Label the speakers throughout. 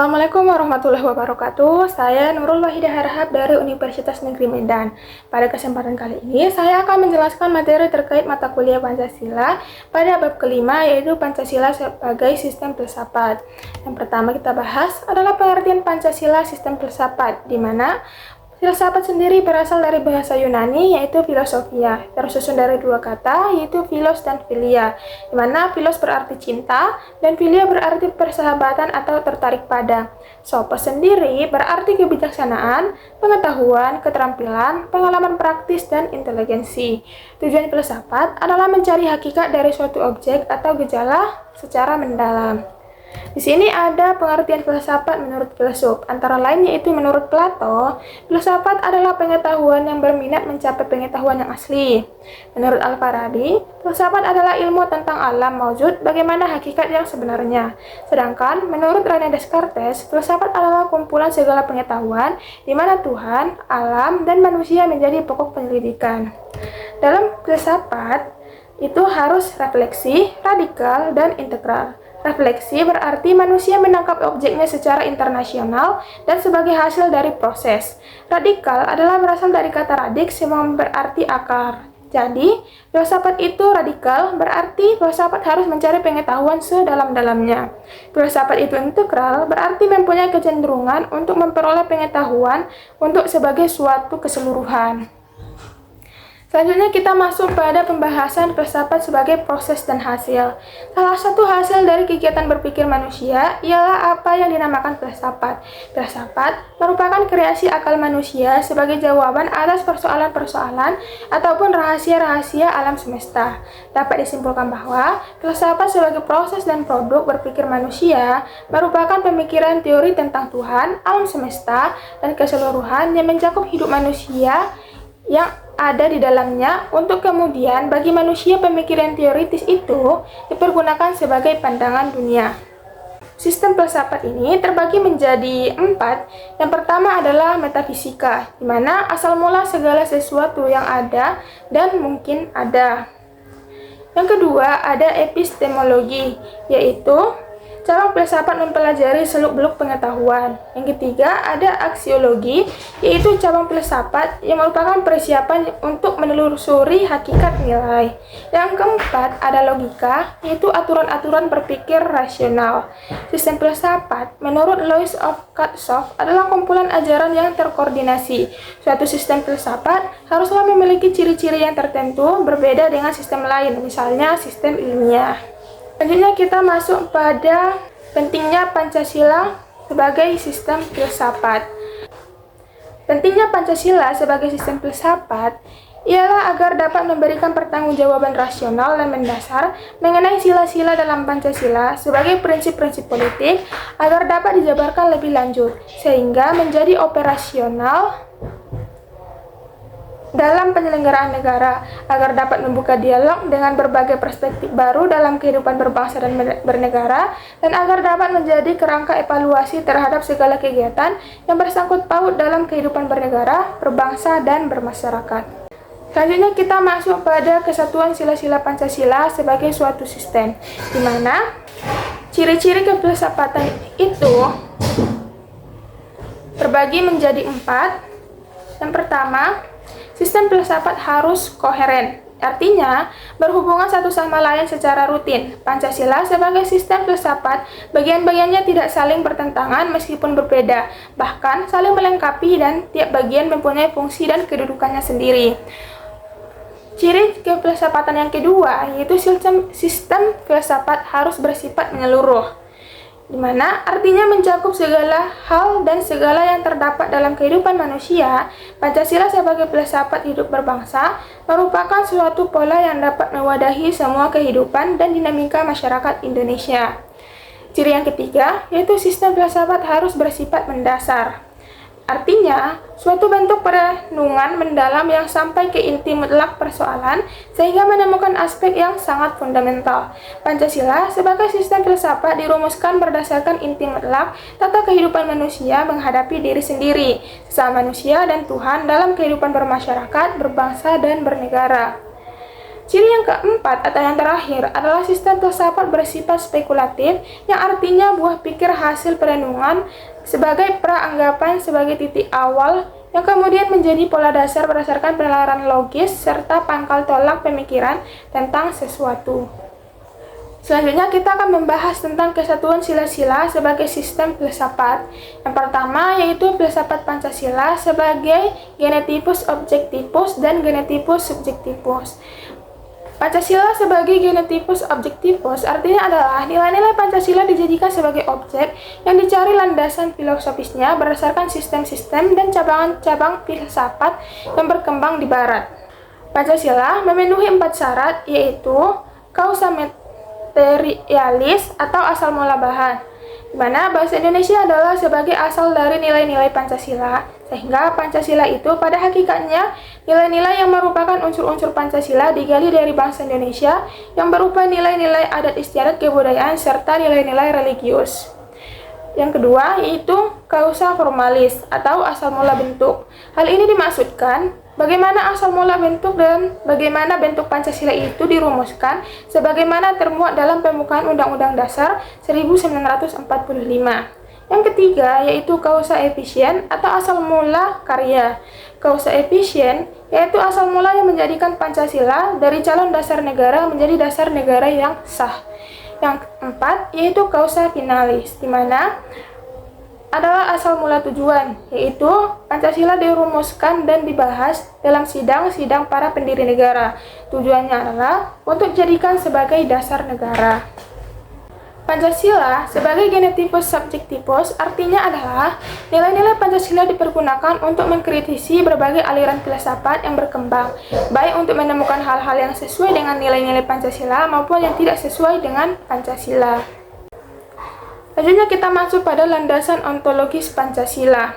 Speaker 1: Assalamualaikum warahmatullahi wabarakatuh. Saya Nurul Wahidah Harahap dari Universitas Negeri Medan. Pada kesempatan kali ini, saya akan menjelaskan materi terkait mata kuliah Pancasila pada bab kelima, yaitu Pancasila sebagai sistem filsafat. Yang pertama kita bahas adalah pengertian Pancasila sistem filsafat, di mana filsafat sendiri berasal dari bahasa Yunani, yaitu filosofia, tersusun dari dua kata, yaitu philos dan philia, di mana philos berarti cinta, dan philia berarti persahabatan atau tertarik pada. Sophos sendiri berarti kebijaksanaan, pengetahuan, keterampilan, pengalaman praktis, dan inteligensi. Tujuan filsafat adalah mencari hakikat dari suatu objek atau gejala secara mendalam. Di sini ada pengertian filsafat menurut filsuf, antara lain yaitu menurut Plato, filsafat adalah pengetahuan yang berminat mencapai pengetahuan yang asli. Menurut Al-Farabi, filsafat adalah ilmu tentang alam maujud, bagaimana hakikat yang sebenarnya. Sedangkan menurut René Descartes, filsafat adalah kumpulan segala pengetahuan di mana Tuhan, alam, dan manusia menjadi pokok penyelidikan. Dalam filsafat, itu harus refleksi, radikal, dan integral. Refleksi berarti manusia menangkap objeknya secara internasional dan sebagai hasil dari proses. Radikal adalah berasal dari kata radix yang berarti akar. Jadi, filsafat itu radikal berarti filsafat harus mencari pengetahuan sedalam-dalamnya. Filsafat itu integral berarti mempunyai kecenderungan untuk memperoleh pengetahuan untuk sebagai suatu keseluruhan. Selanjutnya kita masuk pada pembahasan filsafat sebagai proses dan hasil. Salah satu hasil dari kegiatan berpikir manusia ialah apa yang dinamakan filsafat. Filsafat merupakan kreasi akal manusia sebagai jawaban atas persoalan-persoalan ataupun rahasia-rahasia alam semesta. Dapat disimpulkan bahwa filsafat sebagai proses dan produk berpikir manusia merupakan pemikiran teori tentang Tuhan, alam semesta, dan keseluruhan yang mencakup hidup manusia yang ada di dalamnya, untuk kemudian bagi manusia pemikiran teoritis itu dipergunakan sebagai pandangan dunia. Sistem filsafat ini terbagi menjadi 4. Yang pertama adalah metafisika, di mana asal mula segala sesuatu yang ada dan mungkin ada. Yang kedua ada epistemologi, yaitu cabang filsafat mempelajari seluk-beluk pengetahuan. Yang ketiga ada aksiologi, yaitu cabang filsafat yang merupakan persiapan untuk menelusuri hakikat nilai. Yang keempat ada logika, yaitu aturan-aturan berpikir rasional. Sistem filsafat menurut Louis of Katzoff adalah kumpulan ajaran yang terkoordinasi. Suatu sistem filsafat haruslah memiliki ciri-ciri yang tertentu berbeda dengan sistem lain, misalnya sistem ilmiah. Selanjutnya kita masuk pada pentingnya Pancasila sebagai sistem filsafat. Pentingnya Pancasila sebagai sistem filsafat ialah agar dapat memberikan pertanggungjawaban rasional dan mendasar mengenai sila-sila dalam Pancasila sebagai prinsip-prinsip politik agar dapat dijabarkan lebih lanjut, sehingga menjadi operasional dalam penyelenggaraan negara, agar dapat membuka dialog dengan berbagai perspektif baru dalam kehidupan berbangsa dan bernegara, dan agar dapat menjadi kerangka evaluasi terhadap segala kegiatan yang bersangkut paut dalam kehidupan bernegara, berbangsa, dan bermasyarakat. Selanjutnya kita masuk pada kesatuan sila-sila Pancasila sebagai suatu sistem, di mana ciri-ciri kefilsafatan itu terbagi menjadi 4. Yang pertama, sistem filsafat harus koheren, artinya berhubungan satu sama lain secara rutin. Pancasila sebagai sistem filsafat, bagian-bagiannya tidak saling bertentangan meskipun berbeda, bahkan saling melengkapi dan tiap bagian mempunyai fungsi dan kedudukannya sendiri. Ciri kefilsafatan yang kedua yaitu sistem filsafat harus bersifat menyeluruh, di mana artinya mencakup segala hal dan segala yang terdapat dalam kehidupan manusia. Pancasila sebagai filsafat hidup berbangsa merupakan suatu pola yang dapat mewadahi semua kehidupan dan dinamika masyarakat Indonesia. Ciri yang ketiga yaitu sistem filsafat harus bersifat mendasar. Artinya, suatu bentuk perenungan mendalam yang sampai ke inti mutlak persoalan sehingga menemukan aspek yang sangat fundamental. Pancasila sebagai sistem filsafat dirumuskan berdasarkan inti mutlak tata kehidupan manusia menghadapi diri sendiri, sesama manusia, dan Tuhan dalam kehidupan bermasyarakat, berbangsa, dan bernegara. Ciri yang keempat atau yang terakhir adalah sistem filsafat bersifat spekulatif, yang artinya buah pikir hasil perenungan sebagai praanggapan sebagai titik awal yang kemudian menjadi pola dasar berdasarkan penalaran logis serta pangkal tolak pemikiran tentang sesuatu. Selanjutnya kita akan membahas tentang kesatuan sila-sila sebagai sistem filsafat. Yang pertama yaitu filsafat Pancasila sebagai genetipus objektivus dan genetipus subjektivus. Pancasila sebagai genetipus objektivus artinya adalah nilai-nilai Pancasila dijadikan sebagai objek yang dicari landasan filosofisnya berdasarkan sistem-sistem dan cabang-cabang filsafat yang berkembang di Barat. Pancasila memenuhi 4 syarat yaitu causa materialis atau asal mula bahan, di mana bahasa Indonesia adalah sebagai asal dari nilai-nilai Pancasila, sehingga Pancasila itu pada hakikatnya nilai-nilai yang merupakan unsur-unsur Pancasila digali dari bangsa Indonesia yang berupa nilai-nilai adat istiadat kebudayaan serta nilai-nilai religius. Yang kedua yaitu causa formalis atau asal mula bentuk. Hal ini dimaksudkan bagaimana asal mula bentuk dan bagaimana bentuk Pancasila itu dirumuskan sebagaimana termuat dalam pembukaan Undang-Undang Dasar 1945. Yang ketiga yaitu causa efisien atau asal mula karya. Causa efisien yaitu asal mula yang menjadikan Pancasila dari calon dasar negara menjadi dasar negara yang sah. Yang keempat yaitu causa finalis, di mana adalah asal mula tujuan, yaitu Pancasila dirumuskan dan dibahas dalam sidang-sidang para pendiri negara. Tujuannya adalah untuk dijadikan sebagai dasar negara. Pancasila sebagai genetipus subjektivus artinya adalah nilai-nilai Pancasila dipergunakan untuk mengkritisi berbagai aliran filsafat yang berkembang, baik untuk menemukan hal-hal yang sesuai dengan nilai-nilai Pancasila maupun yang tidak sesuai dengan Pancasila. Selanjutnya kita masuk pada landasan ontologis Pancasila.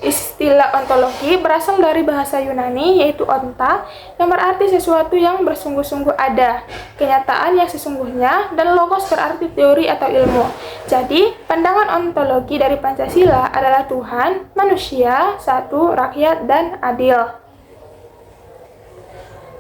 Speaker 1: Istilah ontologi berasal dari bahasa Yunani yaitu onta, yang berarti sesuatu yang bersungguh-sungguh ada, kenyataan yang sesungguhnya, dan logos berarti teori atau ilmu. Jadi, pandangan ontologi dari Pancasila adalah Tuhan, manusia, satu, rakyat, dan adil.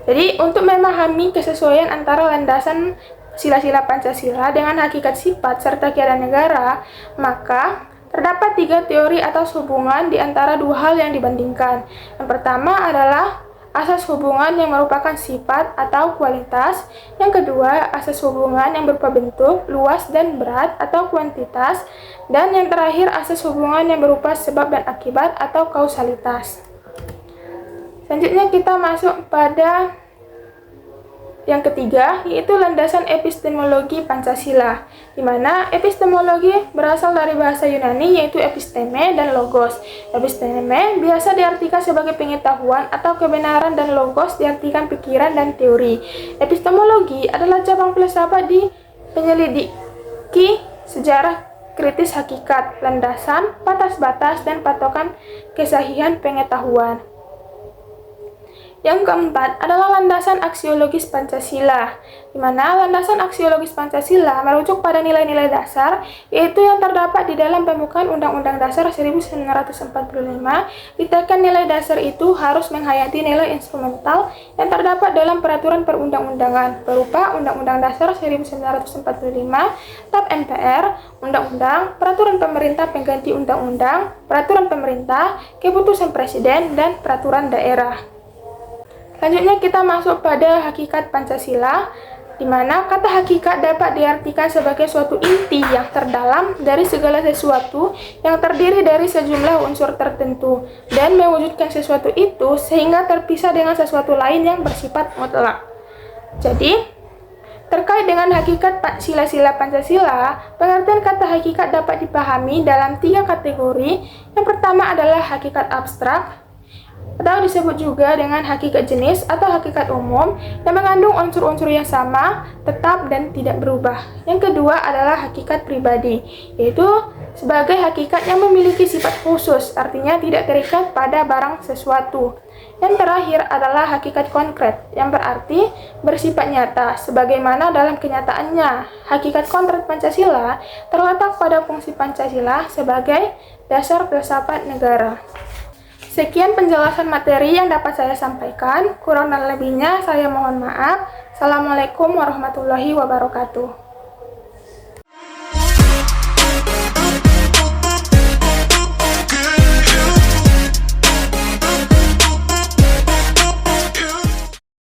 Speaker 1: Jadi, untuk memahami kesesuaian antara landasan sila-sila Pancasila dengan hakikat sifat serta keadaan negara, maka terdapat 3 teori atas hubungan di antara 2 hal yang dibandingkan. Yang pertama adalah asas hubungan yang merupakan sifat atau kualitas. Yang kedua, asas hubungan yang berupa bentuk, luas dan berat atau kuantitas. Dan yang terakhir, asas hubungan yang berupa sebab dan akibat atau kausalitas. Selanjutnya kita masuk pada yang ketiga, yaitu landasan epistemologi Pancasila, di mana epistemologi berasal dari bahasa Yunani yaitu episteme dan logos. Episteme biasa diartikan sebagai pengetahuan atau kebenaran dan logos diartikan pikiran dan teori. Epistemologi adalah cabang filsafat di penyelidiki sejarah kritis hakikat, landasan, batas-batas, dan patokan kesahihan pengetahuan. Yang keempat adalah landasan aksiologis Pancasila, di mana landasan aksiologis Pancasila merujuk pada nilai-nilai dasar, yaitu yang terdapat di dalam pembukaan Undang-Undang Dasar 1945, ditekan nilai dasar itu harus menghayati nilai instrumental yang terdapat dalam peraturan perundang-undangan, berupa Undang-Undang Dasar 1945, TAP MPR, Undang-Undang, Peraturan Pemerintah Pengganti Undang-Undang, Peraturan Pemerintah, Keputusan Presiden, dan Peraturan Daerah. Selanjutnya kita masuk pada hakikat Pancasila, di mana kata hakikat dapat diartikan sebagai suatu inti yang terdalam dari segala sesuatu yang terdiri dari sejumlah unsur tertentu dan mewujudkan sesuatu itu sehingga terpisah dengan sesuatu lain yang bersifat mutlak. Jadi, terkait dengan hakikat sila-sila Pancasila, pengertian kata hakikat dapat dipahami dalam 3 kategori. Yang pertama adalah hakikat abstrak, atau disebut juga dengan hakikat jenis atau hakikat umum yang mengandung unsur-unsur yang sama, tetap, dan tidak berubah. Yang kedua adalah hakikat pribadi, yaitu sebagai hakikat yang memiliki sifat khusus, artinya tidak terikat pada barang sesuatu. Yang terakhir adalah hakikat konkret, yang berarti bersifat nyata, sebagaimana dalam kenyataannya. Hakikat konkret Pancasila terletak pada fungsi Pancasila sebagai dasar filsafat negara. Sekian penjelasan materi yang dapat saya sampaikan. Kurang dan lebihnya saya mohon maaf. Assalamualaikum warahmatullahi wabarakatuh.